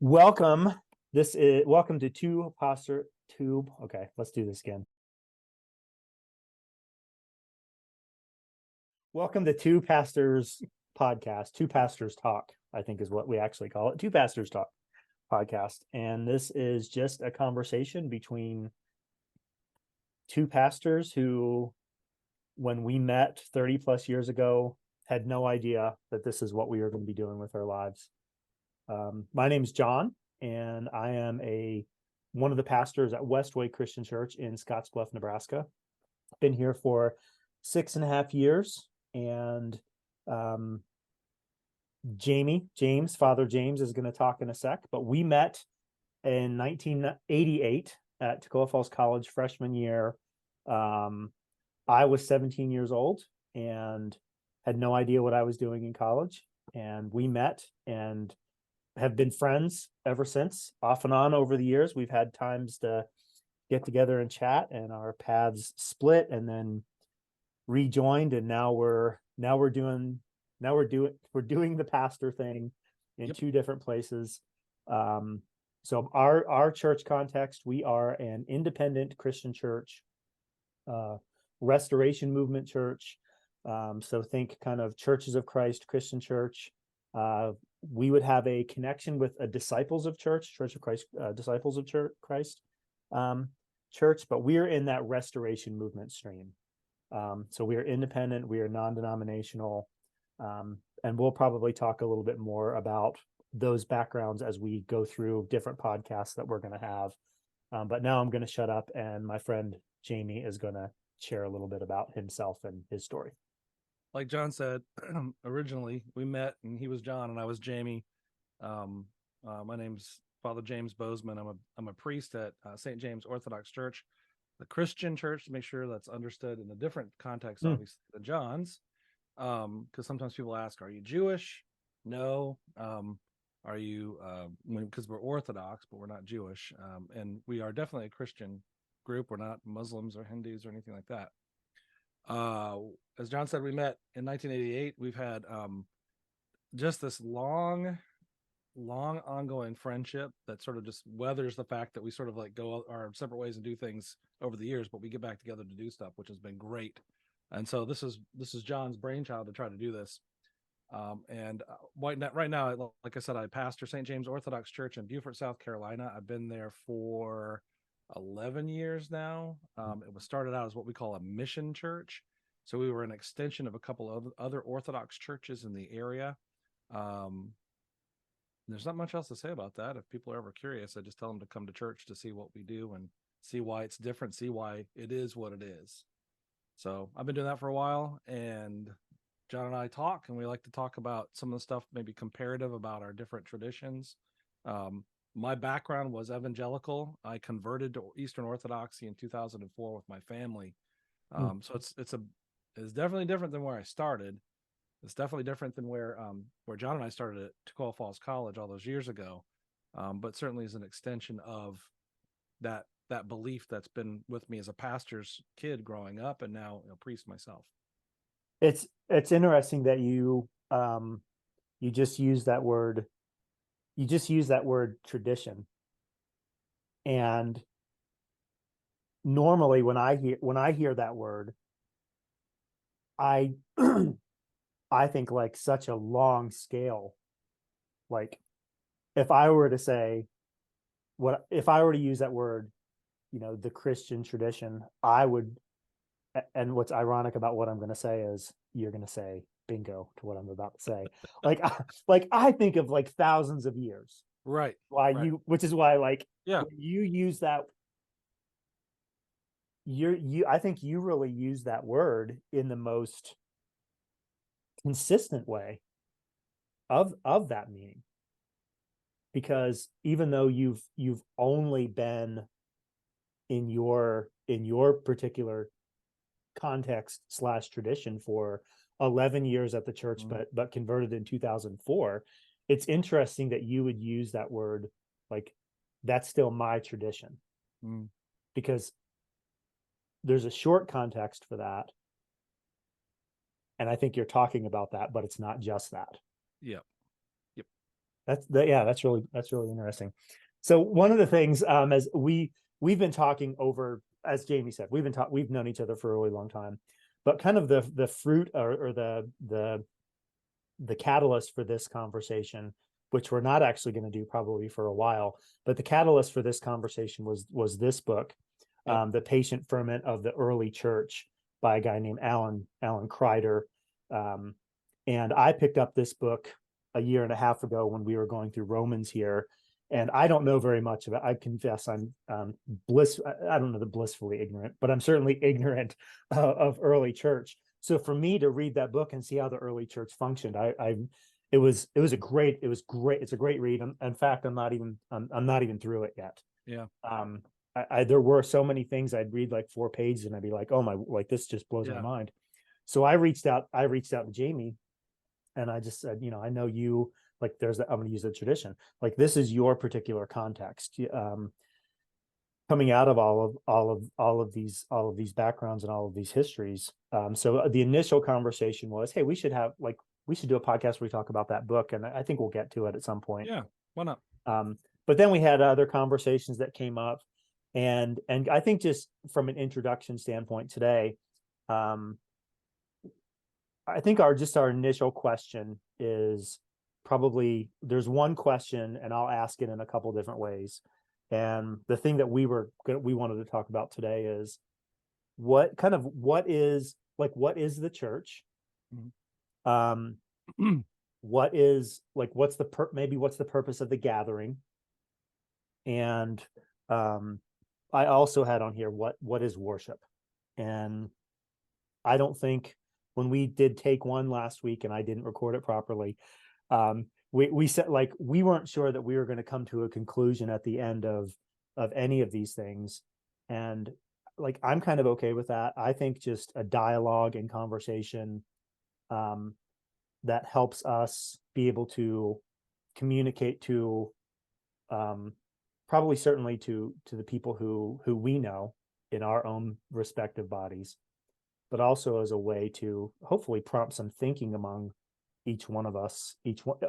Welcome. Welcome to Two Pastor Tube. Okay, let's do this again. Welcome to Two Pastors Podcast. Two Pastors Talk, I think is what we actually call it. Two Pastors Talk podcast. And this is just a conversation between two pastors who, when we met 30 plus years ago, had no idea that this is what we were going to be doing with our lives. My name is John, and I am one of the pastors at Westway Christian Church in Scottsbluff, Nebraska. Been here for 6.5 years, and Father James is going to talk in a sec, but we met in 1988 at Toccoa Falls College freshman year. I was 17 years old and had no idea what I was doing in college, and we met and have been friends ever since, off and on over the years. We've had times to get together and chat, and our paths split and then rejoined, and now we're doing the pastor thing in two different places. So our church context, we are an independent Christian church, Restoration Movement church. So think kind of Churches of Christ Christian church. We would have a connection with a Disciples of Church of Christ, Disciples of Christ church, but we're in that Restoration Movement stream. So we are independent, we are non-denominational, and we'll probably talk a little bit more about those backgrounds as we go through different podcasts that we're going to have. But now I'm going to shut up, and my friend Jamie is going to share a little bit about himself and his story. Like John said, originally we met, and he was John and I was Jamie. My name's Father James Bozeman. I'm a priest at St. James Orthodox Church, the Christian church, to make sure that's understood in a different context, obviously, than John's. Because sometimes people ask, "Are you Jewish?" No. Are you? Because we're Orthodox, but we're not Jewish, and we are definitely a Christian group. We're not Muslims or Hindus or anything like that. As John said, we met in 1988. We've had just this long ongoing friendship that sort of just weathers the fact that we sort of like go our separate ways and do things over the years, but we get back together to do stuff, which has been great. And so this is John's brainchild to try to do this. And right now, like I said, I pastor St. James Orthodox Church in Beaufort, South Carolina. I've been there for 11 years now. It was started out as what we call a mission church. So we were an extension of a couple of other Orthodox churches in the area. There's not much else to say about that. If people are ever curious, I just tell them to come to church to see what we do and see why it's different, see why it is what it is. So I've been doing that for a while, and John and I talk, and we like to talk about some of the stuff, maybe comparative about our different traditions. My background was evangelical. I converted to Eastern Orthodoxy in 2004 with my family. So it's definitely different than where I started. It's definitely different than where John and I started at Toccoa Falls College all those years ago, but certainly is an extension of that belief that's been with me as a pastor's kid growing up, and now a priest myself. It's interesting that you just use that word. You just use that word tradition, and normally when I hear that word, I I think like such a long scale. Like if I were to use that word, the Christian tradition, I would. And what's ironic about what I'm going to say is you're going to say bingo to what I'm about to say. like I think of like thousands of years. Right. Which is why like Yeah. when you use that, I think you really use that word in the most consistent way of that meaning, because even though you've only been in your particular context / tradition for 11 years at the church, but converted in 2004, it's interesting that you would use that word, like that's still my tradition, because there's a short context for that, and I think you're talking about that, but it's not just that. Yep. That's really interesting. So one of the things, as we've been talking over, as Jamie said, we've known each other for a really long time, but kind of the fruit, or the catalyst for this conversation, which we're not actually going to do probably for a while, but the catalyst for this conversation was this book, Yep. The Patient Ferment of the Early Church, by a guy named Alan Kreider. Um, and I picked up this book a year and a half ago when we were going through Romans here. And I don't know very much about. I confess I'm I don't know the blissfully ignorant, but I'm certainly ignorant of early church. So for me to read that book and see how the early church functioned, it was great. It's a great read. In fact, I'm not even through it yet. Yeah. There were so many things I'd read like 4 pages and I'd be like, oh my, like this just blows my Yeah. mind. So I reached out to Jamie, and I just said, I know you, like I'm going to use the tradition, like this is your particular context, coming out of all of these backgrounds and all of these histories. So the initial conversation was, hey, we should do a podcast where we talk about that book, and I think we'll get to it at some point. Yeah. Why not? But then we had other conversations that came up, and I think just from an introduction standpoint today, I think our initial question is probably, there's one question, and I'll ask it in a couple different ways. And the thing that we wanted to talk about today is what is the church? Mhm. What's the purpose of the gathering? And I also had on here, what is worship? And I don't think, when we did take one last week and I didn't record it properly, we said, like, we weren't sure that we were going to come to a conclusion at the end of any of these things. And like, I'm kind of okay with that. I think just a dialogue and conversation that helps us be able to communicate to, probably certainly to the people who we know in our own respective bodies, but also as a way to hopefully prompt some thinking among each one of us,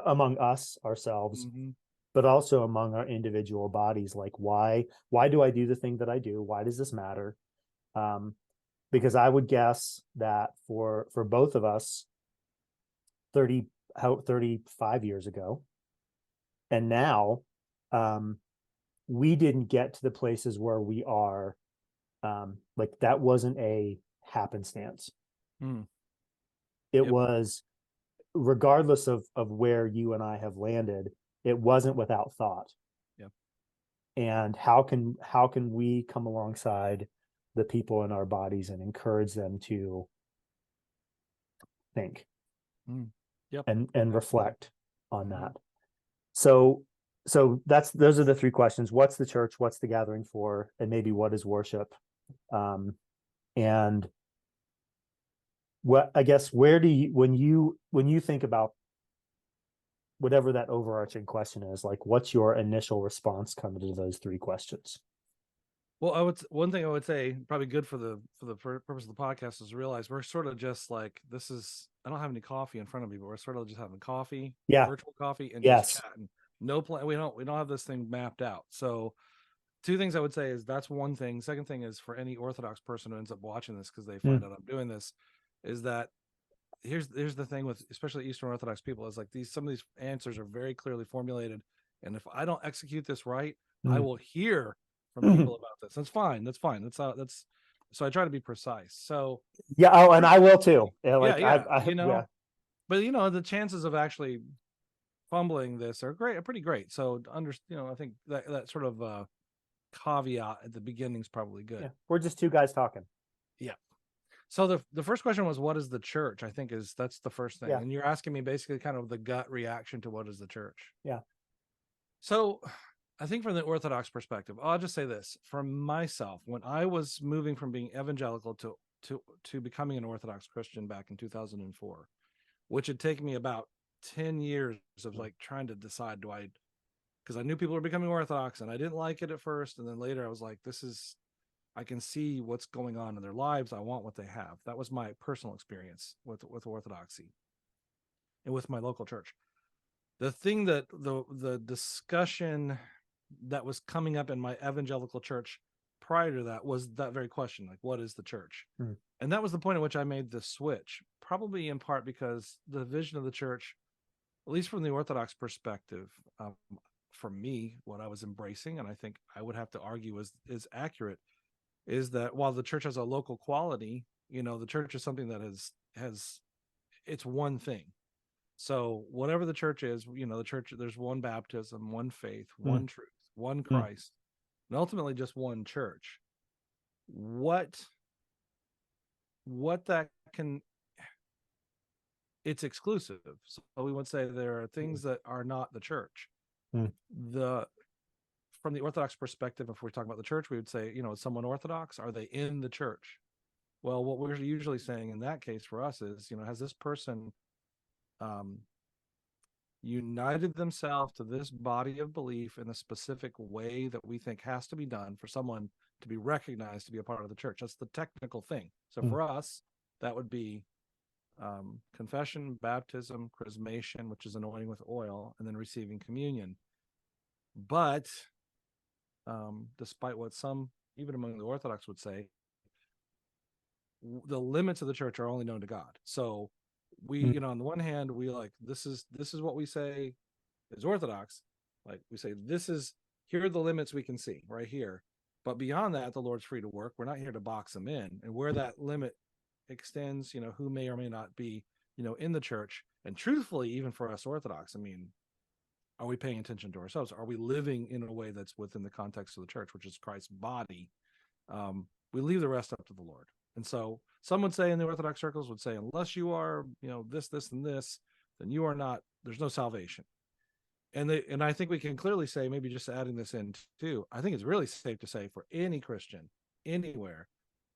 among us ourselves, Mm-hmm. but also among our individual bodies. Like, why do I do the thing that I do? Why does this matter? Because I would guess that for both of us, 35 years ago, and now, we didn't get to the places where we are. Like, that wasn't a happenstance. Mm. It Yep. was, regardless of where you and I have landed, it wasn't without thought. Yep. And how can we come alongside the people in our bodies and encourage them to think Mm. Yep. and Absolutely. reflect on Mm-hmm. that? So those are the three questions. What's the church? What's the gathering for? And maybe what is worship? And what, I guess, where do you, when you think about whatever that overarching question is, like, what's your initial response coming to those three questions? Well, one thing I would say, probably good for the purpose of the podcast, is to realize we're sort of just like, this is, I don't have any coffee in front of me, but we're sort of just having coffee, Yeah. virtual coffee, and just Yes. chatting. No plan. We don't have this thing mapped out. So two things I would say is that's one thing. Second thing is, for any Orthodox person who ends up watching this because they find out I'm doing this, is that here's the thing with especially Eastern Orthodox people, is like, some of these answers are very clearly formulated, and if I don't execute this right, I will hear from people about this. That's fine. That's so I try to be precise. So Yeah. Oh, and I will too. Yeah, like, yeah, yeah. but the chances of actually fumbling this are pretty great. So I think that sort of caveat at the beginning is probably good. Yeah. We're just two guys talking. Yeah. So the first question was, what is the church? I think that's the first thing. Yeah. And you're asking me basically kind of the gut reaction to what is the church. Yeah. So I think from the Orthodox perspective, I'll just say this. For myself, when I was moving from being evangelical to becoming an Orthodox Christian back in 2004, which had taken me about 10 years of like trying to decide, because I knew people were becoming Orthodox and I didn't like it at first. And then later I was like, I can see what's going on in their lives. I want what they have. That was my personal experience with Orthodoxy and with my local church. the thing that the discussion that was coming up in my evangelical church prior to that was that very question, like, what is the church? And that was the point at which I made the switch, probably in part because the vision of the church, at least from the Orthodox perspective, for me, what I was embracing, and I think I would have to argue is accurate, is that while the church has a local quality, the church is something that has it's one thing. So whatever the church is, the church, there's one baptism, one faith, one truth, one Christ, and ultimately just one church. What that can, it's exclusive. So we would say there are things that are not the church. From the Orthodox perspective, if we're talking about the church, we would say, is someone Orthodox? Are they in the church? Well, what we're usually saying in that case for us is, has this person united themselves to this body of belief in a specific way that we think has to be done for someone to be recognized to be a part of the church? That's the technical thing. So for us, that would be confession, baptism, chrismation, which is anointing with oil, and then receiving communion. But despite what some, even among the Orthodox, would say, the limits of the church are only known to God. So we, on the one hand, we like, this is what we say is Orthodox. Like we say, here are the limits we can see right here. But beyond that, the Lord's free to work. We're not here to box them in. And where that limit extends, who may or may not be, in the church. And truthfully, even for us Orthodox, I mean, are we paying attention to ourselves? Are we living in a way that's within the context of the church, which is Christ's body? We leave the rest up to the Lord. And so some would say in the Orthodox circles would say, unless you are, this, and this, then you are not, there's no salvation. And I think we can clearly say, maybe just adding this in too, I think it's really safe to say for any Christian anywhere,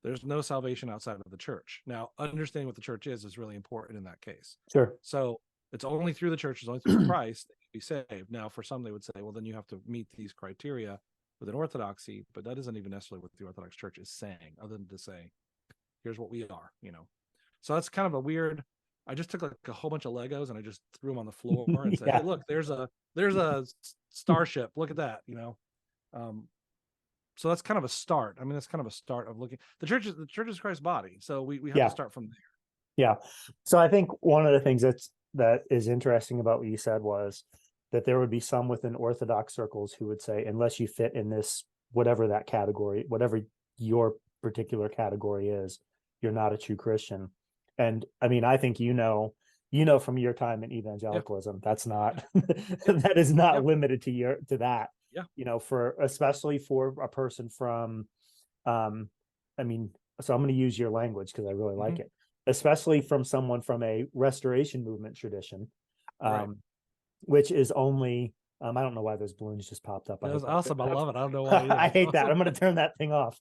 there's no salvation outside of the church. Now, understanding what the church is really important in that case. Sure. So it's only through the church, it's only through Christ that you be saved. Now, for some, they would say, well, then you have to meet these criteria within Orthodoxy, but that isn't even necessarily what the Orthodox Church is saying, other than to say, here's what we are, So that's kind of a weird. I just took like a whole bunch of Legos and I just threw them on the floor and said, hey, look, there's a starship. Look at that, So that's kind of a start. I mean, that's kind of a start of looking. The church is Christ's body, so we have to start from there. Yeah. So I think one of the things that is interesting about what you said was that there would be some within Orthodox circles who would say, unless you fit in this, whatever that category, whatever your particular category is, you're not a true Christian. And I mean, I think from your time in evangelicalism, that's not that is not limited to that. Yeah. Especially for a person from I mean, so I'm going to use your language because I really like it, especially from someone from a Restoration Movement tradition, which is only I don't know why those balloons just popped up. That was awesome. I love it. I don't know why either. I hate that. I'm going to turn that thing off.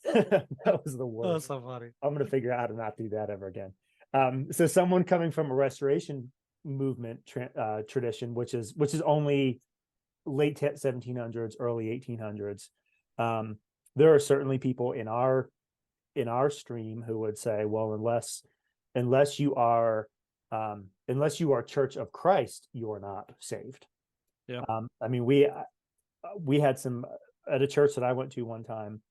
That was the worst. That's so funny. I'm going to figure out how to not do that ever again. So someone coming from a Restoration Movement tradition, which is only late 1700s, early 1800s. There are certainly people in our stream who would say, well, unless you are Church of Christ, you are not saved. Yeah. I mean, we had some at a church that I went to one time.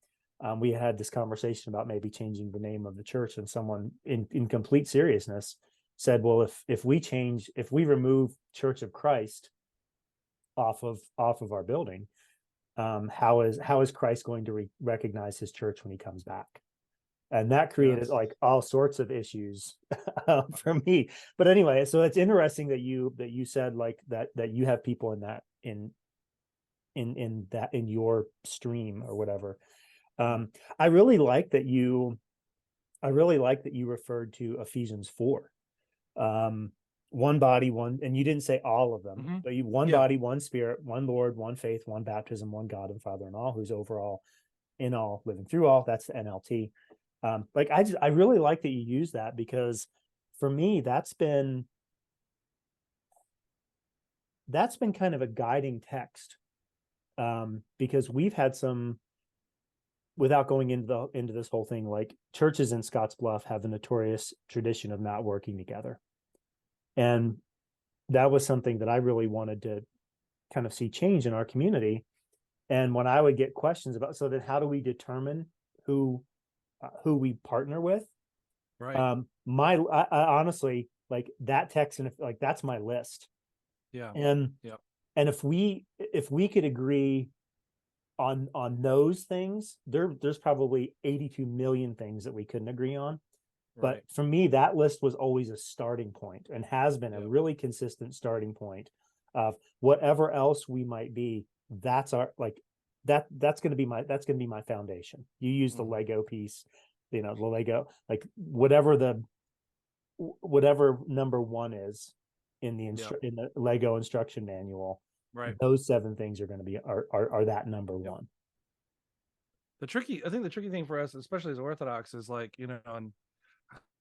We had this conversation about maybe changing the name of the church, and someone in complete seriousness said, well, if we remove Church of Christ off of our building, how is Christ going to recognize his church when he comes back? And that created like all sorts of issues for me. But anyway, so it's interesting that you said like that you have people in that in your stream or whatever. I really like that you referred to Ephesians 4. One body, one, and you didn't say all of them, but one body, one spirit, one Lord, one faith, one baptism, one God and Father in all, who's over all, in all, living through all. That's the NLT. I really like that you use that, because for me, that's been kind of a guiding text. Because we've had some, without going into this whole thing, like churches in Scottsbluff have a notorious tradition of not working together. And that was something that I really wanted to kind of see change in our community. And when I would get questions about, so then how do we determine who we partner with? Right. I honestly like that text, and if like that's my list. Yeah. And Yeah. if we could agree on those things, there's probably 82 million things that we couldn't agree on. But Right. for me, that list was always a starting point and has been a Yeah. really consistent starting point of whatever else we might be. That's our like that's going to be my foundation. You use the Hmm. Lego piece, the Lego, like whatever number one is in the Yeah. in the Lego instruction manual. Right. Those seven things are going to be are that number Yep. one. I think the tricky thing for us, especially as Orthodox, is like, and I was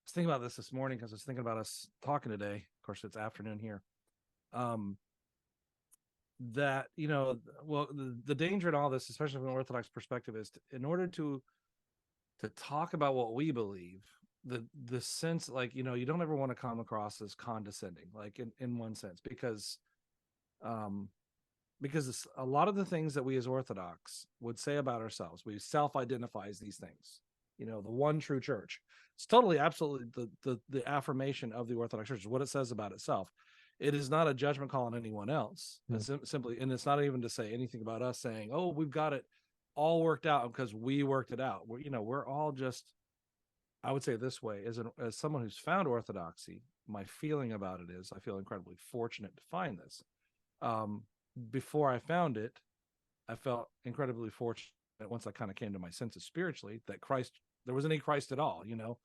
thinking about this morning because I was thinking about us talking today. Of course, it's afternoon here. Um, that, well, the danger in all this, especially from an Orthodox perspective, is in order to talk about what we believe, the sense, like, you don't ever want to come across as condescending, like in one sense, um because a lot of the things that we as Orthodox would say about ourselves, we self-identify as these things. The one true church. It's totally, absolutely the affirmation of the Orthodox Church is what it says about itself. It is not a judgment call on anyone else. Mm. It's simply, and it's not even to say anything about us saying, "Oh, we've got it all worked out because we worked it out." We're all just. I would say it this way: as someone who's found Orthodoxy, my feeling about it is I feel incredibly fortunate to find this. Um, Before I found it, I felt incredibly fortunate once I kind of came to my senses spiritually that there wasn't any Christ at all. So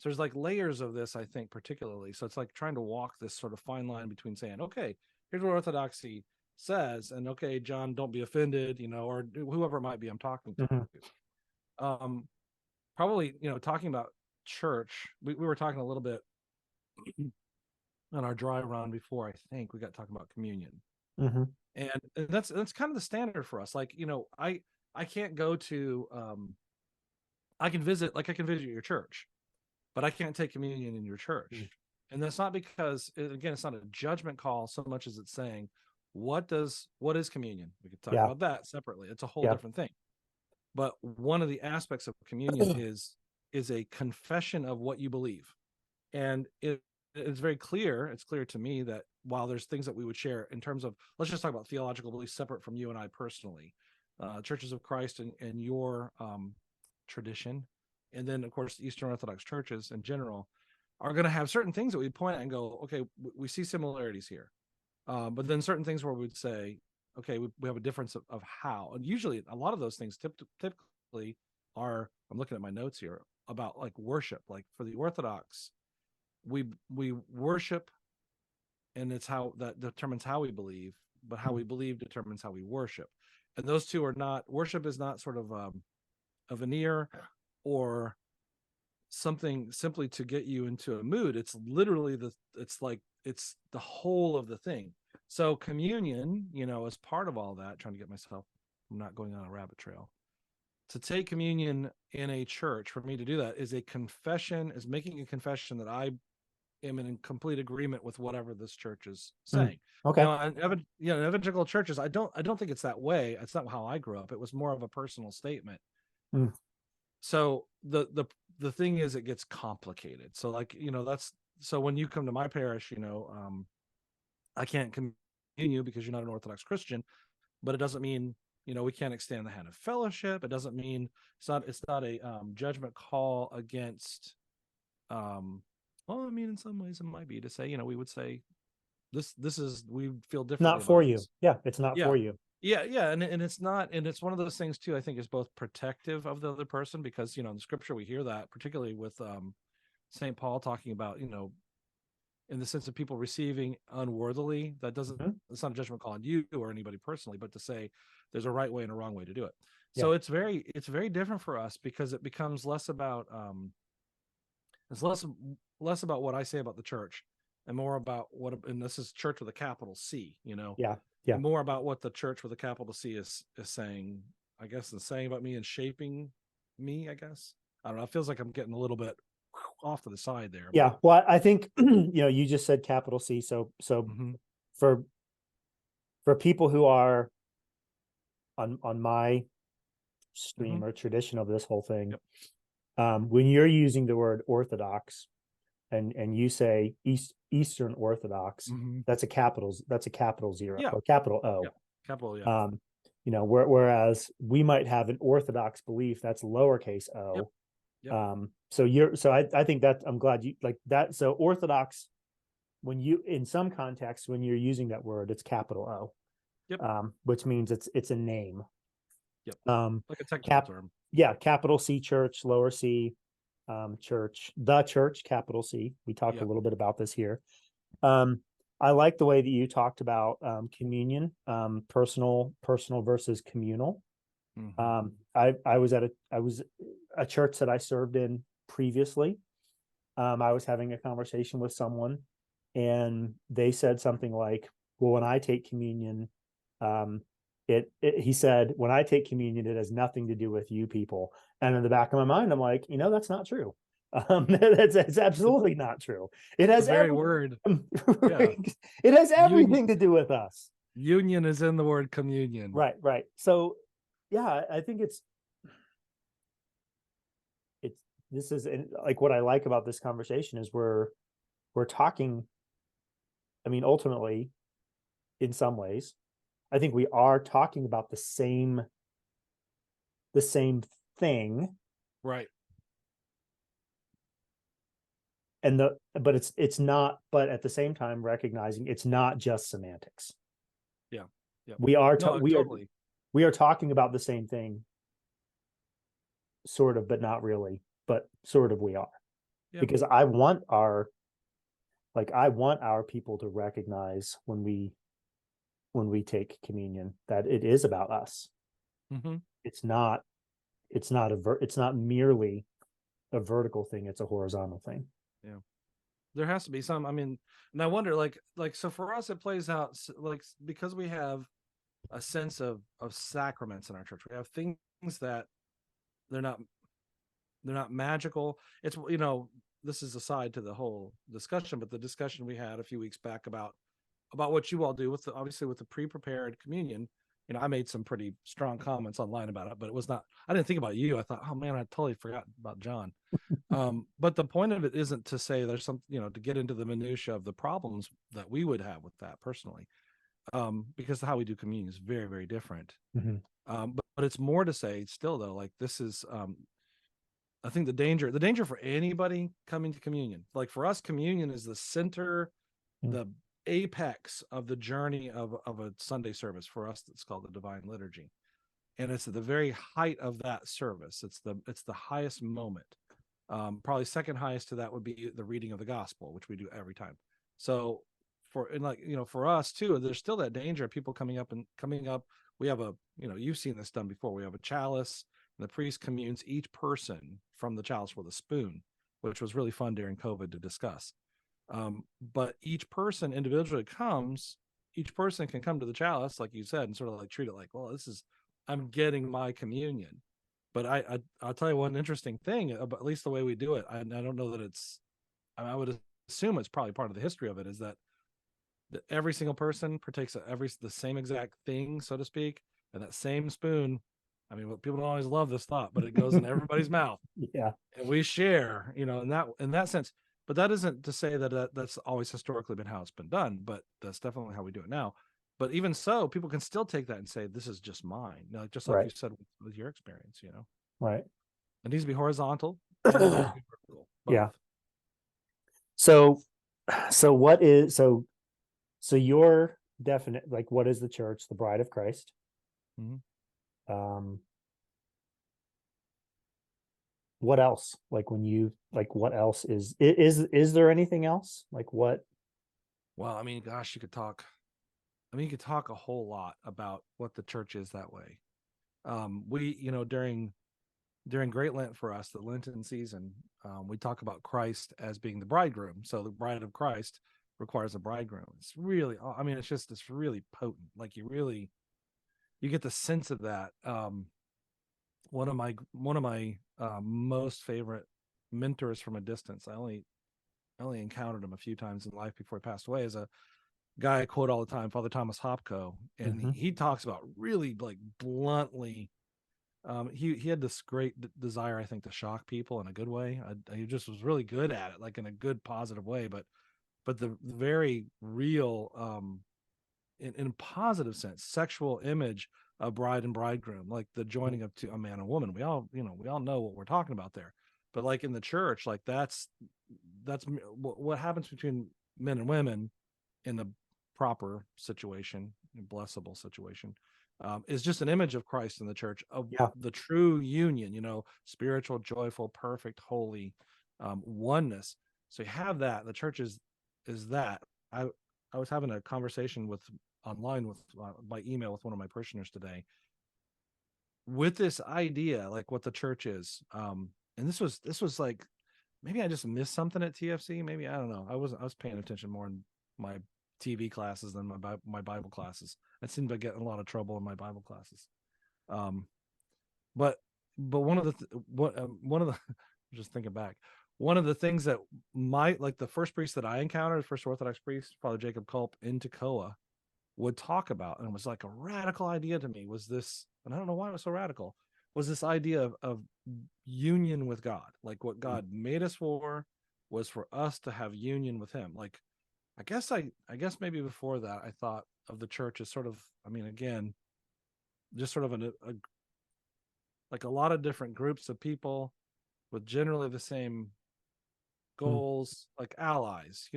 there's like layers of this, I think, particularly. So it's like trying to walk this sort of fine line between saying, okay, here's what Orthodoxy says, and okay, John, don't be offended, or whoever it might be I'm talking to. Mm-hmm. Um, Probably, talking about church, we were talking a little bit on our dry run before. I think we got talking about communion. Mm-hmm. And that's kind of the standard for us. Like, I can't go to I can visit, like, I can visit your church, but I can't take communion in your church. And that's not because, again, it's not a judgment call so much as it's saying, what is communion? We could talk Yeah. about that separately. It's a whole Yeah. different thing. But one of the aspects of communion is a confession of what you believe. And it's very clear. It's clear to me that while there's things that we would share in terms of, let's just talk about theological beliefs separate from you and I personally, churches of Christ and your tradition, and then of course Eastern Orthodox churches in general are going to have certain things that we point at and go, okay, we see similarities here, but then certain things where we'd say, okay, we have a difference of how. And usually a lot of those things typically are, I'm looking at my notes here, about like worship. Like for the Orthodox, we worship, and it's how that determines how we believe, but how we believe determines how we worship. And those two are not, worship is not sort of a veneer or something simply to get you into a mood. It's literally it's the whole of the thing. So communion, as part of all that, trying to get myself, I'm not going on a rabbit trail. To take communion in a church, for me to do that, is making a confession that I am in complete agreement with whatever this church is Mm. saying. Okay. Now, evangelical churches, I don't think it's that way. It's not how I grew up. It was more of a personal statement. Mm. So the thing is, it gets complicated. So like, that's, so when you come to my parish, I can't communion because you're not an Orthodox Christian, but it doesn't mean, we can't extend the hand of fellowship. It doesn't mean it's not a judgment call against, well, I mean, in some ways it might be to say, we would say this is, we feel differently Not for about you. this. Yeah, it's not Yeah. for you. Yeah. And it's not, and it's one of those things too, I think, is both protective of the other person, because, in the scripture we hear that, particularly with St. Paul talking about, in the sense of people receiving unworthily. That doesn't, Mhm. it's not a judgment call on you or anybody personally, but to say there's a right way and a wrong way to do it. Yeah. So it's very different for us, because it becomes less about it's less about what I say about the church, and more about what, and this is church with a capital C, Yeah. Yeah. more about what the church with a capital C is saying, I guess, and saying about me and shaping me, I guess. I don't know. It feels like I'm getting a little bit off to the side there, but Yeah. Well, I think you just said capital C. So mhm. for people who are on my stream or tradition of this whole thing, when you're using the word Orthodox and you say Eastern Orthodox, that's a capital zero or capital O. Capital, Whereas we might have an Orthodox belief that's lowercase o. So I think that I'm glad you like that. So Orthodox, when you in some contexts when you're using that word, it's capital O, which means it's a name. Like a technical term. Yeah, capital C church, lower C church, the church, capital C. We talked a little bit about this here. I like the way that you talked about communion, personal versus communal. I was a church that I served in previously. I was having a conversation with someone, and they said something like, "Well, when I take communion, he said, when I take communion, it has nothing to do with you people." And in the back of my mind, I'm like, that's not true. That's absolutely not true. It has the very word. It has everything to do with us. Union is in the word communion. Right. So, yeah, I think this is like what I like about this conversation is we're talking. I mean, ultimately, in some ways, I think we are talking about the same thing, right? But it's not. But at the same time, recognizing it's not just semantics. We are totally. We are talking about the same thing, sort of, but not really. But sort of, we are, because I want our people to recognize when we take communion that it is about us. It's not merely a vertical thing, it's a horizontal thing. There has to be some, I mean, and I wonder, like so for us it plays out like, because we have a sense of sacraments in our church. We have things that they're not magical. It's, this is aside to the whole discussion, but the discussion we had a few weeks back about what you all do with obviously with the pre-prepared communion. I made some pretty strong comments online about it, but it was not, I didn't think about you. I thought, oh man, I totally forgot about John. But the point of it isn't to say there's some, to get into the minutia of the problems that we would have with that personally, because how we do communion is very, very different. But it's more to say still though, like this is, I think the danger for anybody coming to communion, like for us, communion is the center, the apex of the journey of a Sunday service. For us, it's called the Divine Liturgy, and it's at the very height of that service. It's the highest moment. Probably second highest to that would be the reading of the gospel, which we do every time. So for us too, there's still that danger of people coming up. We have you've seen this done before. We have a chalice, and the priest communes each person from the chalice with a spoon, which was really fun during COVID to discuss. But each person individually each person can come to the chalice, like you said, and sort of like treat it like, well, I'm getting my communion. But I'll tell you one interesting thing, at least the way we do it. I don't know that I would assume it's probably part of the history of it, is that every single person partakes of the same exact thing, so to speak, and that same spoon. I mean, people don't always love this thought, but it goes in everybody's mouth. Yeah. And we share, in that sense. But that isn't to say that that's always historically been how it's been done, but that's definitely how we do it now. But even so, people can still take that and say, this is just mine. Just like you said with your experience, Right. It needs to be horizontal. And it needs to be vertical, both. Yeah. So what is, so your definite, like, what is the church, the bride of Christ? What else? Like what else is there anything else? Like what? Well, I mean, gosh, you could talk a whole lot about what the church is that way. We, during Great Lent for us, the Lenten season, we talk about Christ as being the bridegroom. So the bride of Christ requires a bridegroom. It's really, I mean, it's really potent. Like you get the sense of that. One of my most favorite mentors from a distance, I only encountered him a few times in life before he passed away, is a guy I quote all the time, Father Thomas Hopko, and Hmm. he talks about really like bluntly. He had this great desire, I think, to shock people in a good way. He just was really good at it, like in a good, positive way. But the very real, in a positive sense, sexual image of bride and bridegroom, like the joining of a man and woman. We all know what we're talking about there. But like in the church, like that's what happens between men and women in the proper situation, blessable situation, is just an image of Christ in the church, of Yeah. the true union, spiritual, joyful, perfect, holy, oneness. So you have that. The church is that. I I was having a conversation with online with by email with one of my parishioners today with this idea, like what the church is. And this was like, maybe I just missed something at TFC. Maybe, I don't know. I was paying attention more in my TV classes than my Bible classes. I seemed to get in a lot of trouble in my Bible classes. Um, but one of the one of the just thinking back, one of the things that like the first priest that I encountered, first Orthodox priest, Father Jacob Culp in Toccoa, would talk about, and it was like a radical idea to me, was this, and I don't know why it was so radical, was this idea of union with God. Like what God made us for was for us to have union with him. Like I guess maybe before that I thought of the church as sort of, I mean, again, just sort of like a lot of different groups of people with generally the same Mm. goals, like allies,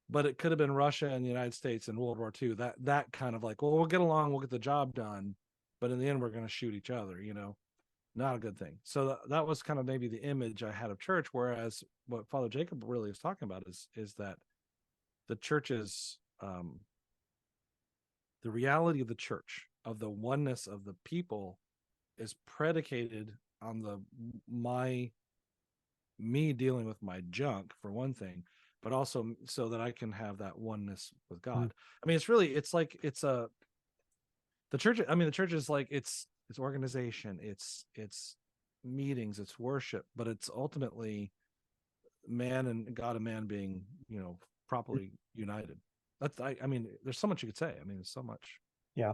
but it could have been Russia and the United States in World War II. That kind of like, well, we'll get along, we'll get the job done, but in the end, we're going to shoot each other. Not a good thing. So that was kind of maybe the image I had of church. Whereas what Father Jacob really is talking about is that the church is, the reality of the church, of the oneness of the people, is predicated on me dealing with my junk, for one thing, but also so that I can have that oneness with Mm. God. I mean, it's like it's a the church. I mean, the church is like it's organization, it's meetings, it's worship, but it's ultimately man and God and man being, properly united. I mean, there's so much you could say. I mean, there's so much. Yeah.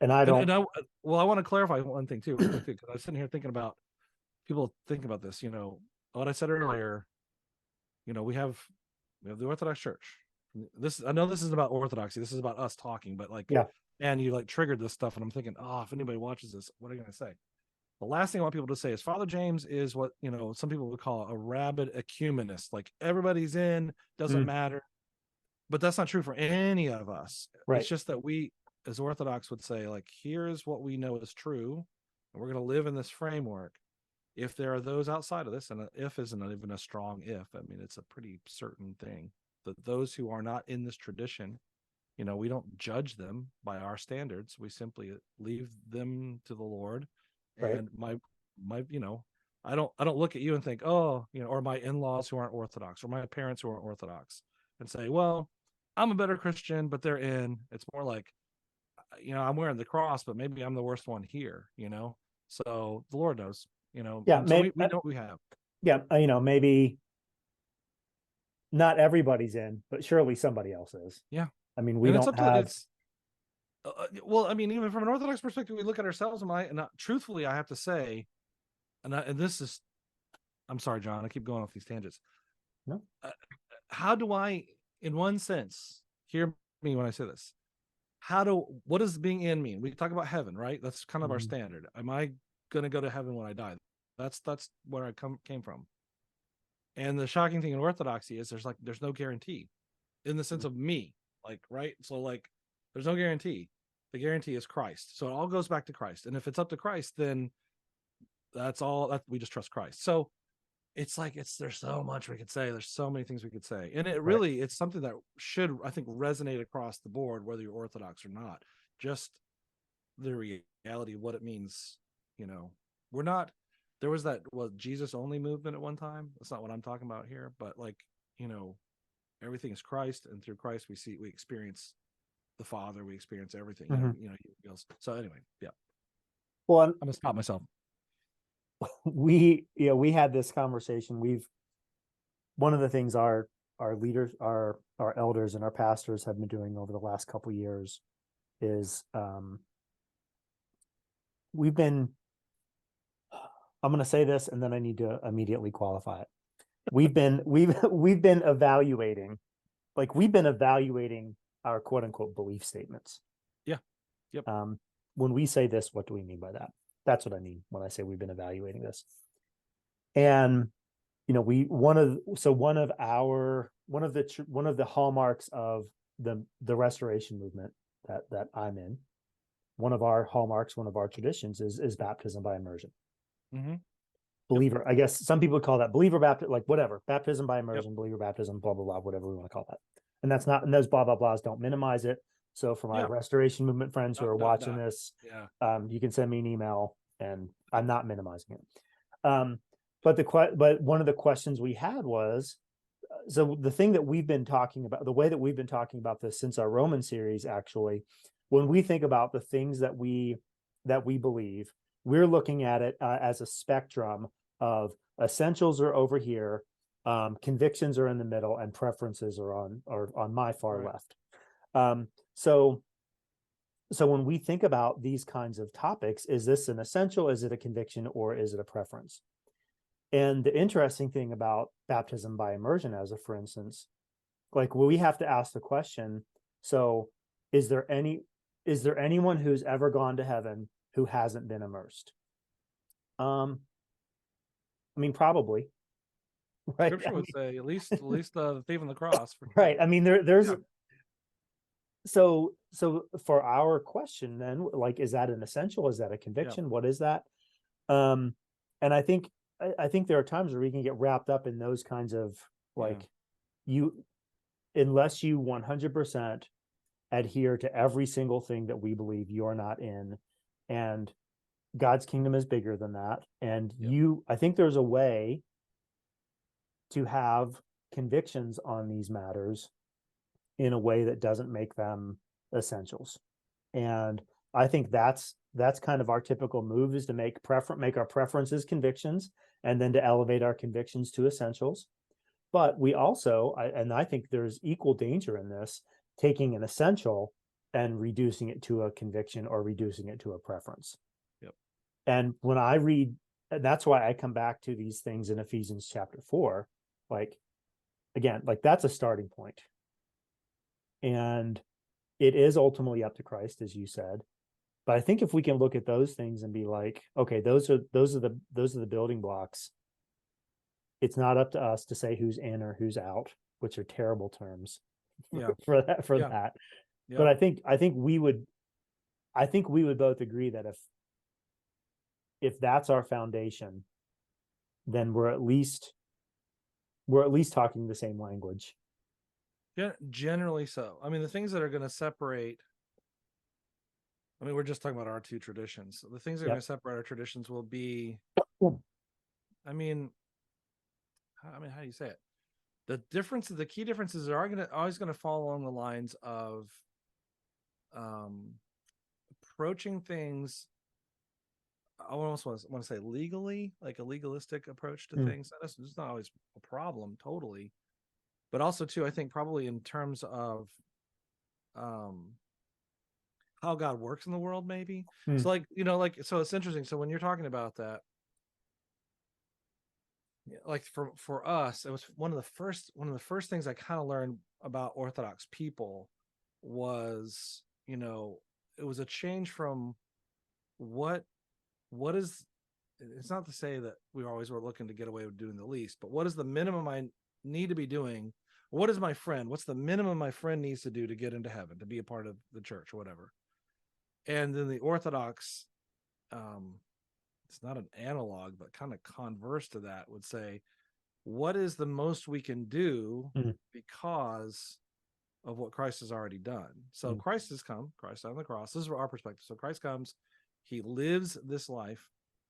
And I And don't. I want to clarify one thing too, real quick, too, because I was sitting here thinking about people think about this. What I said earlier. We have the Orthodox Church. I know this isn't about Orthodoxy. This is about us talking. But like, Yeah. and you like triggered this stuff, and I'm thinking, oh, if anybody watches this, what are you going to say? The last thing I want people to say is Father James is what some people would call a rabid ecumenist. Like everybody's in, doesn't Mm. matter. But that's not true for any of us. It's Right. just that we, as Orthodox, would say, like, here's what we know is true, and we're going to live in this framework. If there are those outside of this, and if isn't even a strong if, I mean, it's a pretty certain thing that those who are not in this tradition, we don't judge them by our standards. We simply leave them to the Lord. Right. And I don't look at you and think, oh, or my in-laws who aren't Orthodox, or my parents who aren't Orthodox, and say, well, I'm a better Christian, but they're in. It's more like, I'm wearing the cross, but maybe I'm the worst one here. So the Lord knows, Yeah. and so Maybe. we know what we have. Yeah. Maybe not everybody's in, but surely somebody else is. Yeah. I mean, we And it's don't up to have. it's well, I mean, even from an Orthodox perspective, we look at ourselves, truthfully, I have to say, and this is, I'm sorry, John, I keep going off these tangents. No. How do I, in one sense, hear me when I say this? What does being in mean? We talk about heaven, right? That's kind of our Mhm. standard. Am I going to go to heaven when I die? That's where I came from. And the shocking thing in Orthodoxy is there's no guarantee in the sense of me, like, right? So like, there's no guarantee. The guarantee is Christ. So it all goes back to Christ. And if it's up to Christ, then that's all that we just trust Christ. So it's like, there's so much we could say. There's so many things we could say. And Right. it's something that should, I think, resonate across the board, whether you're Orthodox or not. Just the reality of what it means. We're not, there was that Jesus only movement at one time. That's not what I'm talking about here, but like, you know, everything is Christ, and through Christ we experience the Father, we experience everything. Mhm. So anyway, yeah, Well, I'm gonna stop myself. we had this conversation. One of the things our our leaders, our elders, and our pastors have been doing over the last couple of years is we've been. I'm going to say this, and then I need to immediately qualify it. We've been evaluating, our quote unquote belief statements. Yeah. Yep. When we say this, what do we mean by that? That's what I mean when I say we've been evaluating this. And one of the hallmarks of the restoration movement that I'm in, one of our hallmarks, one of our traditions is baptism by immersion. Mm-hmm. Believer, I guess some people call that believer baptism, like whatever, baptism by Yep. immersion, believer baptism, blah blah blah, whatever we want to call that. And that's not, and those blah blah blahs don't minimize it. So for my Yeah. restoration movement friends who are watching Dot. this, Yeah. you can send me an email, and I'm not minimizing it. But one of the questions we had was, so the thing that we've been talking about, the way that we've been talking about this since our Roman series, actually, when we think about the things that we believe, we're looking at it as a spectrum of essentials are over here, convictions are in the middle, and preferences are on my far Right. left. So when we think about these kinds of topics, is this an essential, is it a conviction, or is it a preference? And the interesting thing about baptism by immersion, for instance, like we have to ask the question, so is there anyone who's ever gone to heaven who hasn't been immersed? I mean, probably, right? Scripture would say at least the thief on the cross. Right. I mean, there's Yeah. So for our question then, like, is that an essential? Is that a conviction? Yeah. What is that? And I think there are times where we can get wrapped up in those kinds of, like, you, unless you 100% adhere to every single thing that we believe, you're not in. And God's kingdom is bigger than that. And I think there's a way to have convictions on these matters in a way that doesn't make them essentials. And I think that's kind of our typical move, is to make our preferences convictions, and then to elevate our convictions to essentials. But we also, I think there's equal danger in this, taking an essential and reducing it to a conviction or reducing it to a preference. Yep. And when I read, and that's why I come back to these things in Ephesians chapter 4, like, again, like, that's a starting point. And it is ultimately up to Christ, as you said. But I think if we can look at those things and be like, okay, those are the building blocks. It's not up to us to say who's in or who's out, which are terrible terms for that. Yeah. But I think we would both agree that if that's our foundation, then we're at least talking the same language. Yeah, generally so. I mean, the things that are going to separate, I mean, we're just talking about our two traditions. The things that are going to separate our traditions will be, I mean, how do you say it? The key differences are always going to fall along the lines of approaching things. I almost want to say legally, like a legalistic approach to things. That's not always a problem, totally. But also, too, I think probably in terms of how God works in the world, maybe. So, so it's interesting. So when you're talking about that, like for us, it was one of the first things I kind of learned about Orthodox people was, it was a change from what is, it's not to say that we always were looking to get away with doing the least, but what is the minimum I need to be doing? What's the minimum my friend needs to do to get into heaven, to be a part of the church or whatever? And then the Orthodox, it's not an analog, but kind of converse to that, would say, what is the most we can do because of what Christ has already done? So Christ has come, Christ on the cross. This is our perspective. So Christ comes, he lives this life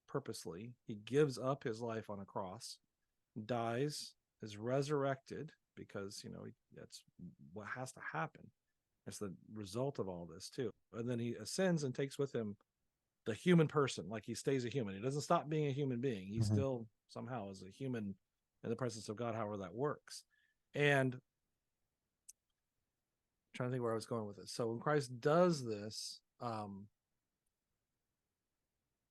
purposely. He gives up his life on a cross, dies, is resurrected, because, that's what has to happen. That's the result of all this too. And then he ascends and takes with him the human person, like he stays a human. He doesn't stop being a human being. He still somehow is a human in the presence of God, however that works. And I'm trying to think where I was going with this. So when Christ does this, I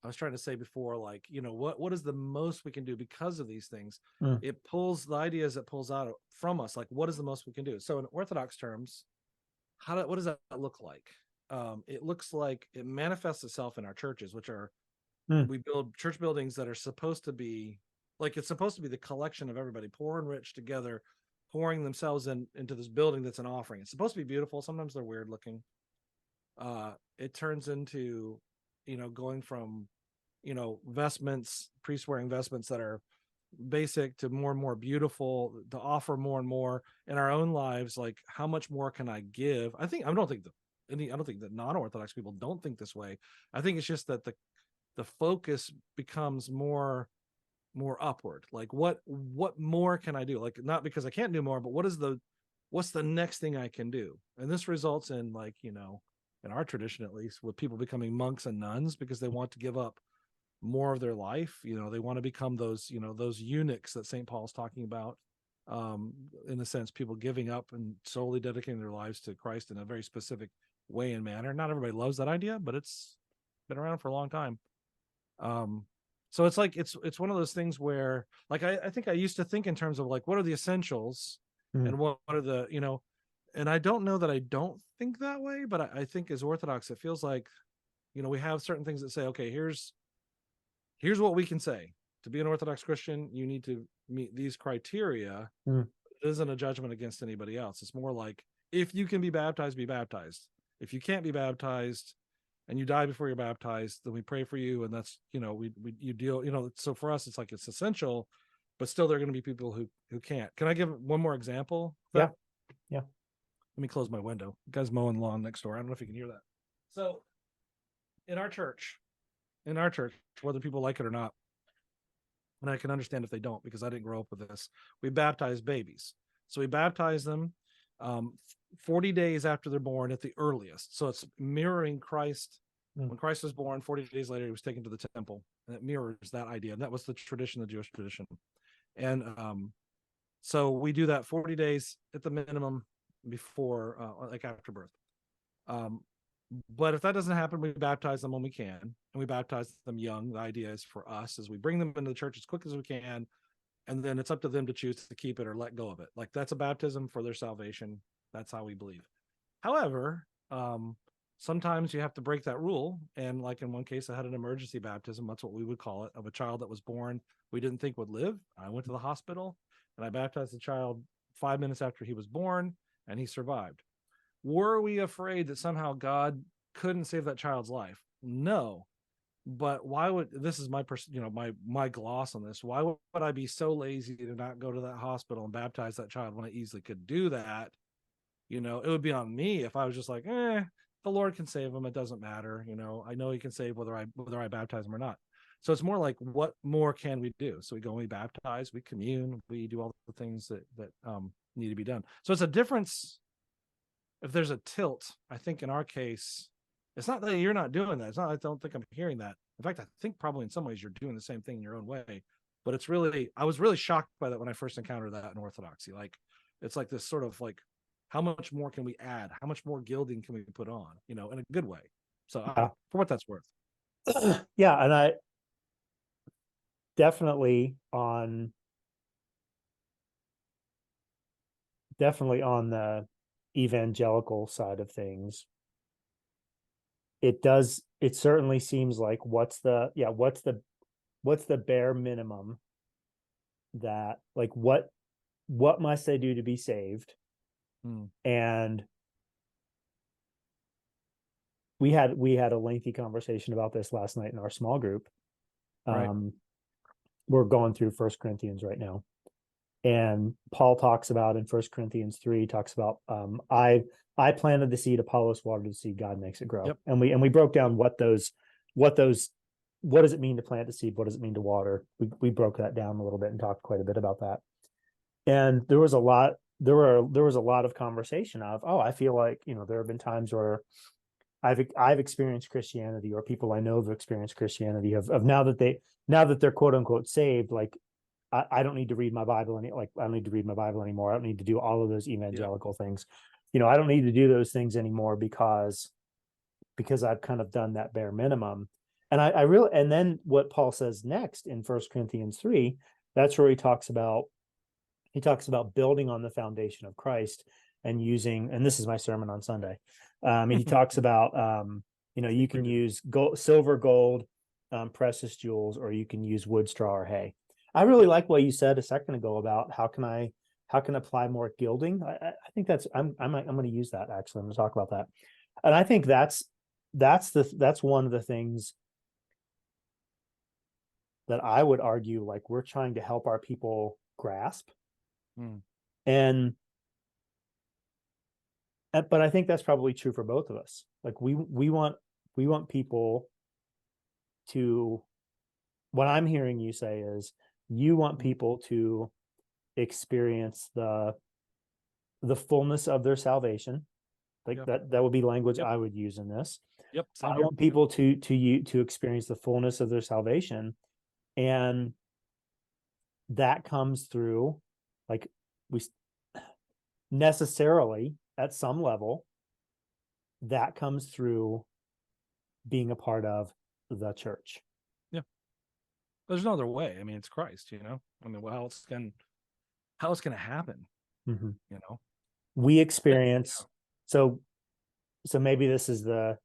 was trying to say before, like, what is the most we can do because of these things? Mm, It pulls the ideas, it pulls out from us, like, what is the most we can do? So in Orthodox terms, what does that look like? It looks like it manifests itself in our churches, which are, mm, we build church buildings that are supposed to be like, it's supposed to be the collection of everybody poor and rich together, pouring themselves into this building that's an offering. It's supposed to be beautiful. Sometimes they're weird looking. It turns into, going from, vestments, priest wearing vestments that are basic to more and more beautiful, to offer more and more in our own lives. Like, how much more can I give? I don't think that non-Orthodox people don't think this way. I think it's just that the focus becomes more upward. Like, what more can I do? Like, not because I can't do more, but what's the next thing I can do? And this results in, like, in our tradition, at least, with people becoming monks and nuns because they want to give up more of their life. They want to become those eunuchs that St. Paul's talking about. In a sense, people giving up and solely dedicating their lives to Christ in a very specific way and manner. Not everybody loves that idea, but it's been around for a long time. So it's like, it's one of those things where, like, I think I used to think in terms of, like, what are the essentials mm, and what are the, and I don't know that I don't think that way, but I think as Orthodox, it feels like, we have certain things that say, okay, here's what we can say. To be an Orthodox Christian, you need to meet these criteria. mm. It isn't a judgment against anybody else. It's more like, if you can be baptized, be baptized. If you can't be baptized and you die before you're baptized, then we pray for you. And that's, you deal, so for us, it's like, it's essential, but still there are going to be people who can't. Can I give one more example? Yeah. Yeah. Let me close my window. The guy's mowing lawn next door. I don't know if you can hear that. So in our church, whether people like it or not, and I can understand if they don't, because I didn't grow up with this, we baptize babies. So we baptize them 40 days after they're born at the earliest. So it's mirroring Christ. Mm. When Christ was born, 40 days later, he was taken to the temple. And it mirrors that idea. And that was the tradition, the Jewish tradition. And so we do that 40 days at the minimum before, like, after birth. But if that doesn't happen, we baptize them when we can, and we baptize them young. The idea is for us, as we bring them into the church as quick as we can, and then it's up to them to choose to keep it or let go of it. Like, that's a baptism for their salvation. That's how we believe. However, sometimes you have to break that rule. And, like, in one case, I had an emergency baptism. That's what we would call it, of a child that was born we didn't think would live. I went to the hospital and I baptized the child 5 minutes after he was born, and he survived. Were we afraid that somehow God couldn't save that child's life? No. But why would, this is my my gloss on this, why would I be so lazy to not go to that hospital and baptize that child when I easily could do that? It would be on me if I was just like, the Lord can save him, it doesn't matter. I know he can save whether I baptize him or not. So it's more like, what more can we do? So we go and we baptize, we commune, we do all the things that need to be done. So it's a difference. If there's a tilt, I think in our case, it's not that you're not doing that. It's not, I don't think I'm hearing that. In fact, I think probably in some ways you're doing the same thing in your own way. But it's really, I was really shocked by that when I first encountered that in Orthodoxy. Like, it's like this sort of, like, how much more can we add? How much more gilding can we put on, in a good way? So Yeah. for what that's worth. Yeah. And I definitely on the evangelical side of things, it certainly seems like, what's the bare minimum, that, like, what must I do to be saved? Hmm. And we had a lengthy conversation about this last night in our small group. Right. We're going through First Corinthians right now, and Paul talks about, in First Corinthians 3, talks about, I planted the seed, Apollos watered the seed, God makes it grow. Yep. And we broke down what does it mean to plant the seed, what does it mean to water. We broke that down a little bit and talked quite a bit about that. And there was a lot of conversation of, I feel like, there have been times where I've experienced Christianity, or people I know have experienced Christianity, of now that they're quote unquote saved, like, I don't need to read my Bible I don't need to read my Bible anymore. I don't need to do all of those Yeah. evangelical things. I don't need to do those things anymore because I've kind of done that bare minimum. And I really, and then what Paul says next in 1 Corinthians 3, that's where he talks about building on the foundation of Christ and using, and this is my sermon on Sunday. He talks about, you can use gold, silver, gold, precious jewels, or you can use wood, straw, or hay. I really like what you said a second ago about how can I apply more gilding. I think I'm going to use that actually. I'm going to talk about that, and I think that's one of the things that I would argue like we're trying to help our people grasp. And but I think that's probably true for both of us. Like we want people to, what I'm hearing you say is you want people to experience the fullness of their salvation. Like Yeah. that would be language Yep. I would use in this. Yep. I Same here. want people to experience the fullness of their salvation, and that comes through, like, we necessarily at some level that comes through being a part of the church. Yeah. There's no other way. I mean, it's Christ, I mean, how else can it happen? Mm-hmm. You know? We Yeah. experience, so maybe this is the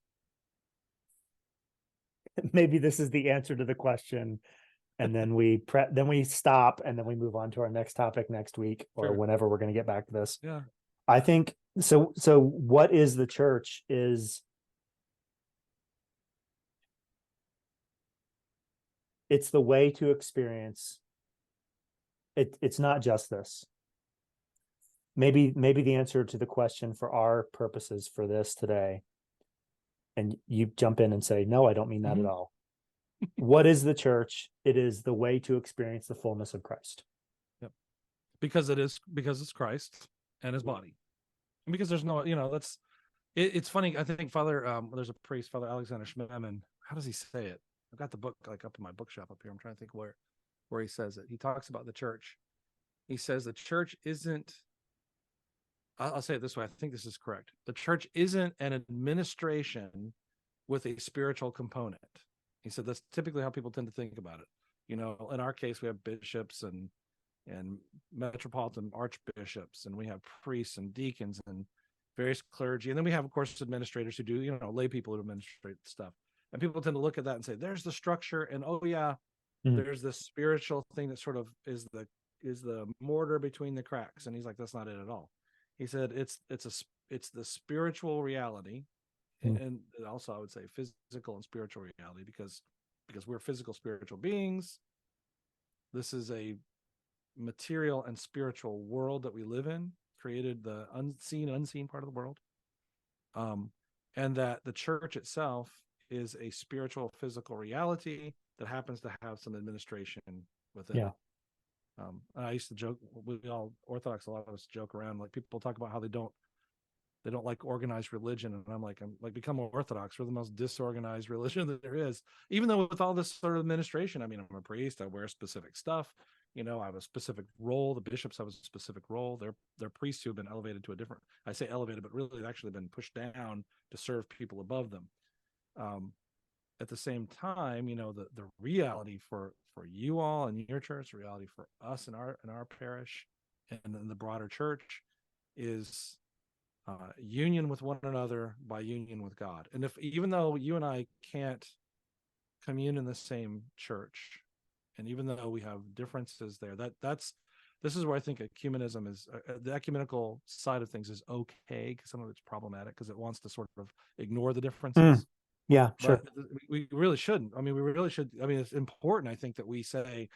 maybe this is the answer to the question, and then we stop, and then we move on to our next topic next week or Fair. whenever we're going to get back to this. Yeah. I think so. What is the church is it's the way to experience it. It's not just this. Maybe the answer to the question for our purposes for this today, and you jump in and say, no, I don't mean that at all. What is the church? It is the way to experience the fullness of Christ. Yep. Because it's Christ and his body. And because there's no, it's funny. I think there's a priest, Father Alexander Schmemann. How does he say it? I've got the book like up in my bookshelf up here. I'm trying to think where he says it. He talks about the church. He says the church isn't, I'll say it this way. I think this is correct. The church isn't an administration with a spiritual component. He said that's typically how people tend to think about it. In our case, we have bishops and metropolitan archbishops, and we have priests and deacons and various clergy. And then we have, of course, administrators who do, lay people who administrate stuff. And people tend to look at that and say, there's the structure. And oh yeah, there's this spiritual thing that sort of is the mortar between the cracks. And he's like, that's not it at all. He said, it's the spiritual reality. And also I would say physical and spiritual reality, because we're physical, spiritual beings. This is a material and spiritual world that we live in, created the unseen part of the world. And that the church itself is a spiritual, physical reality that happens to have some administration within it. I used to joke, we all Orthodox, a lot of us joke around, like people talk about how they don't like organized religion, and I'm like become Orthodox. We're the most disorganized religion that there is, even though with all this sort of administration. I mean, I'm a priest, I wear specific stuff, I have a specific role. The bishops have a specific role. They're priests who have been elevated to a different, I say elevated, but really they've actually been pushed down to serve people above them. At the same time, the reality for you all and your church, the reality for us in our parish and in the broader church is union with one another by union with God. And even though you and I can't commune in the same church, and even though we have differences there, this is where I think ecumenism is, the ecumenical side of things is okay, because some of it's problematic because it wants to sort of ignore the differences. Yeah, sure. But we really shouldn't. I mean, we really should. I mean, it's important, I think, that we say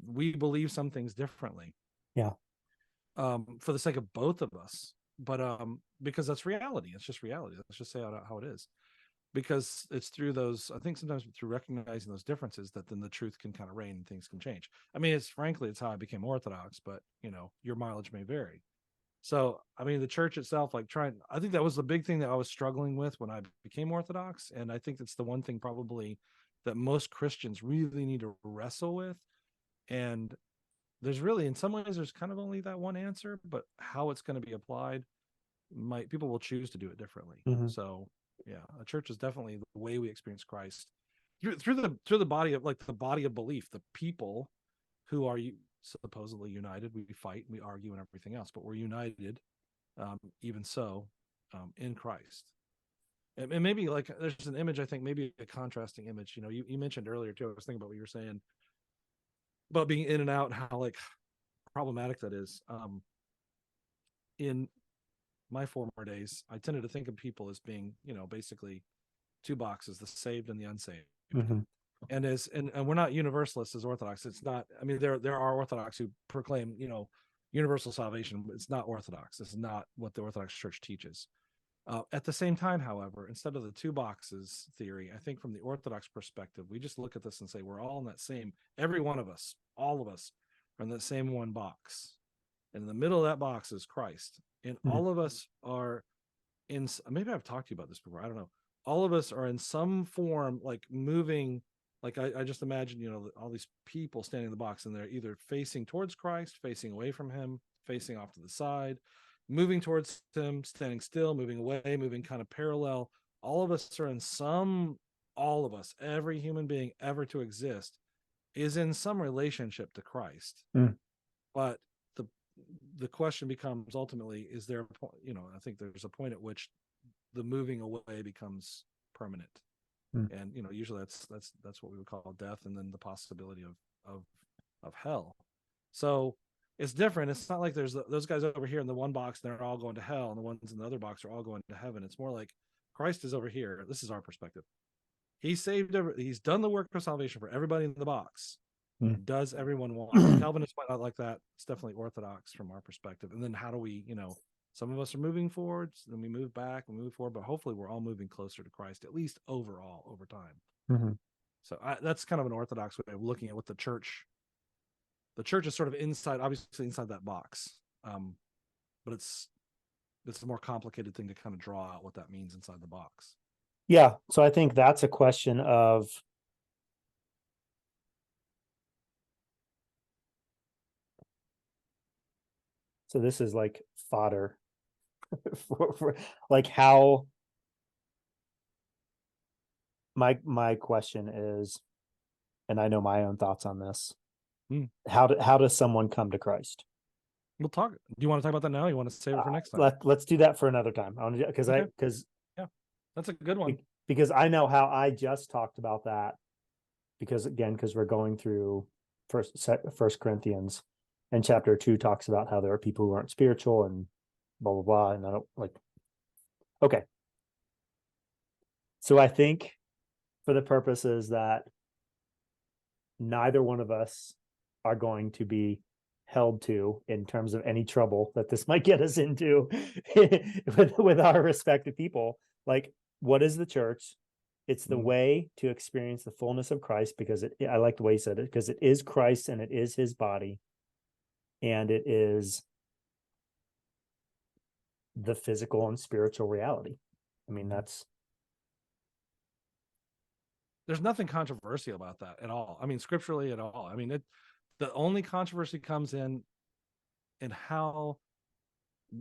we believe some things differently. Yeah. For the sake of both of us. But because that's reality. It's just reality. Let's just say how it is. Because it's through those, I think sometimes through recognizing those differences, that then the truth can kind of reign and things can change. I mean, it's how I became Orthodox, but your mileage may vary. So, I mean, the church itself, I think that was the big thing that I was struggling with when I became Orthodox. And I think that's the one thing probably that most Christians really need to wrestle with. And there's really, in some ways, there's kind of only that one answer, but how it's going to be applied, people will choose to do it differently. Mhm. So yeah, a church is definitely the way we experience Christ through the body of, like, the body of belief, the people who are supposedly united. We fight, we argue, and everything else, but we're united, even so, in Christ. And maybe, like, there's an image, I think, maybe a contrasting image. You mentioned earlier too. I was thinking about what you were saying about being in and out, how, like, problematic that is. In my former days, I tended to think of people as being, basically two boxes: the saved and the unsaved. Mhm. And we're not universalists as Orthodox. It's not. I mean, there are Orthodox who proclaim, universal salvation. It's not Orthodox. This is not what the Orthodox Church teaches. At the same time, however, instead of the two boxes theory, I think from the Orthodox perspective, we just look at this and say we're all in that same. Every one of us, all of us, are in that same one box, and in the middle of that box is Christ, and Mhm. all of us are in. Maybe I've talked to you about this before. I don't know. All of us are in some form, like, moving. Like, I just imagine, all these people standing in the box, and they're either facing towards Christ, facing away from him, facing off to the side, moving towards him, standing still, moving away, moving kind of parallel. All of us are in some, all of us, every human being ever to exist is in some relationship to Christ. Mm. But the the question becomes, ultimately, is there a point, I think there's a point at which the moving away becomes permanent. Mm. And usually that's what we would call death, and then the possibility of hell. So it's different. It's not like there's those guys over here in the one box, they're all going to hell, and the ones in the other box are all going to heaven. It's more like Christ is over here. This is our perspective. He's done the work of salvation for everybody in the box. Mm. Does everyone want it? Calvinists might not like that. It's definitely Orthodox from our perspective. And then how do we, some of us are moving forwards, then we move back, we move forward, but hopefully we're all moving closer to Christ, at least overall, over time. Mhm. So that's kind of an Orthodox way of looking at what the church is sort of inside, obviously inside that box. But it's a more complicated thing to kind of draw out what that means inside the box. Yeah, so I think that's a question of so this is like fodder for like how my question is, and I know my own thoughts on this. Hmm. How does someone come to Christ? We'll talk. Do you want to talk about that now? Or you want to save it for next time? Let's do that for another time. I want to Okay. because Yeah, that's a good one. because I know how I just talked about that because we're going through First Corinthians, and chapter 2 talks about how there are people who aren't spiritual and blah blah blah, and I don't like. Okay, so I think for the purposes that neither one of us are going to be held to in terms of any trouble that this might get us into with our respective people, like, what is the church? It's the way to experience the fullness of Christ, because I like the way he said it, because it is Christ and it is his body, and it is the physical and spiritual reality. I mean, there's nothing controversial about that at all. I mean, scripturally at all. I mean, the only controversy comes in how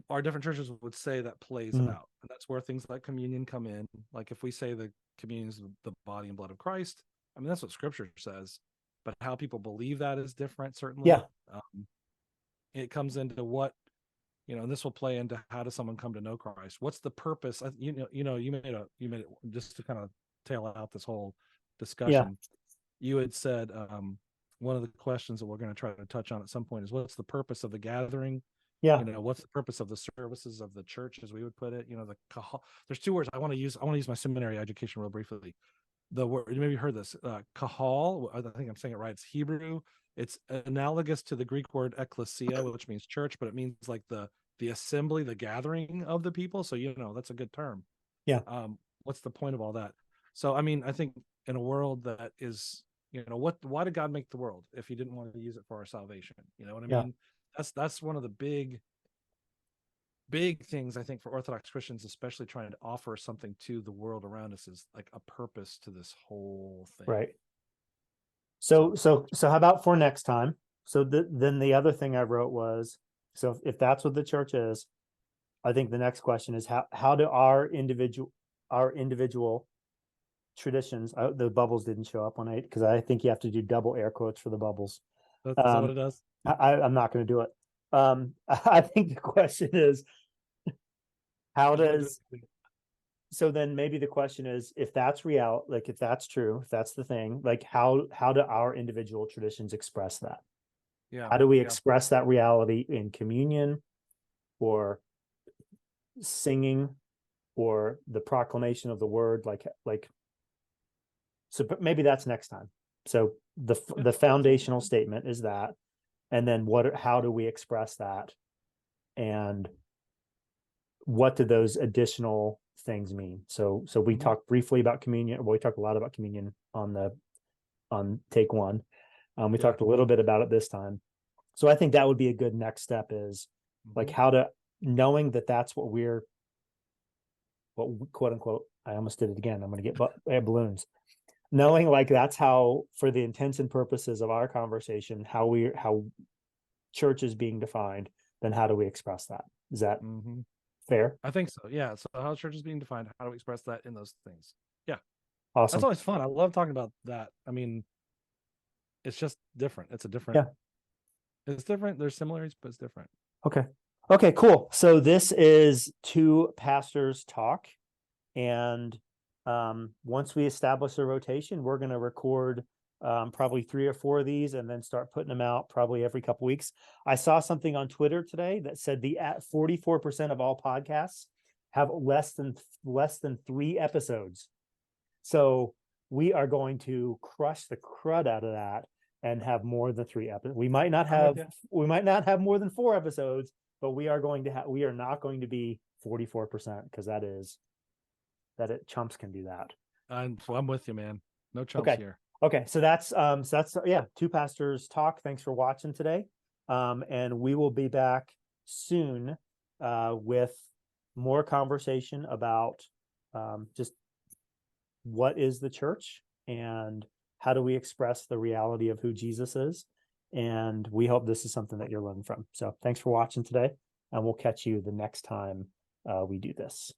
our different churches would say that plays out. And that's where things like communion come in. Like, if we say the communion is the body and blood of Christ, I mean, that's what scripture says. But how people believe that is different, certainly. yeah, It comes into what, and this will play into how does someone come to know Christ? What's the purpose? You made it just to kind of tail out this whole yeah, discussion. You had said, one of the questions that we're going to try to touch on at some point is, what's the purpose of the gathering? yeah, What's the purpose of the services of the church, as we would put it? There's two words I want to use. I want to use my seminary education real briefly. The word, you maybe heard this, kahal. I think I'm saying it right. It's Hebrew. It's analogous to the Greek word ecclesia, which means church, but it means like the assembly, the gathering of the people. So that's a good term. yeah, What's the point of all that? So I mean, I think in a world that is, why did God make the world if he didn't want to use it for our salvation? You know what I yeah, mean? That's one of the big things, I think, for Orthodox Christians, especially trying to offer something to the world around us, is like a purpose to this whole thing. right. So how about for next time? So then the other thing I wrote was, so if that's what the church is, I think the next question is how do our individual traditions, the bubbles didn't show up on it because I think you have to do double air quotes for the bubbles. Is that what it does? I'm not going to do it. I think the question is, how does, so then maybe the question is, if that's real, like if that's true, if that's the thing, like how do our individual traditions express that? Yeah. How do we Yeah. express that reality in communion or singing or the proclamation of the word? Like, so maybe that's next time. So the foundational statement is that, and then how do we express that? And what do those additional things mean? So we talked briefly about communion. Well, we talked a lot about communion on take one. We Yeah. talked a little bit about it this time. So I think that would be a good next step is like how to, knowing that that's what quote unquote, I almost did it again. I'm going to get balloons. Knowing like that's how, for the intents and purposes of our conversation, how church is being defined, then how do we express that? Is that fair? I think so. Yeah. So how church is being defined, how do we express that in those things? Yeah. That's Awesome. always fun. I love talking about that. I mean, it's just different. Yeah. It's different. There's similarities, but it's different. Okay. Okay, cool. So this is Two Pastors Talk. And once we establish a rotation, we're going to record probably 3 or 4 of these and then start putting them out probably every couple weeks. I saw something on Twitter today that said 44% of all podcasts have less than 3 episodes. So we are going to crush the crud out of that and have more than 3 episodes. We might not have more than 4 episodes, but we are not going to be 44% because chumps can do that. I'm with you, man. No chumps Okay. here. Okay. So that's yeah, Two Pastors Talk. Thanks for watching today. And we will be back soon with more conversation about just what is the church and how do we express the reality of who Jesus is. And we hope this is something that you're learning from. So thanks for watching today, and we'll catch you the next time we do this.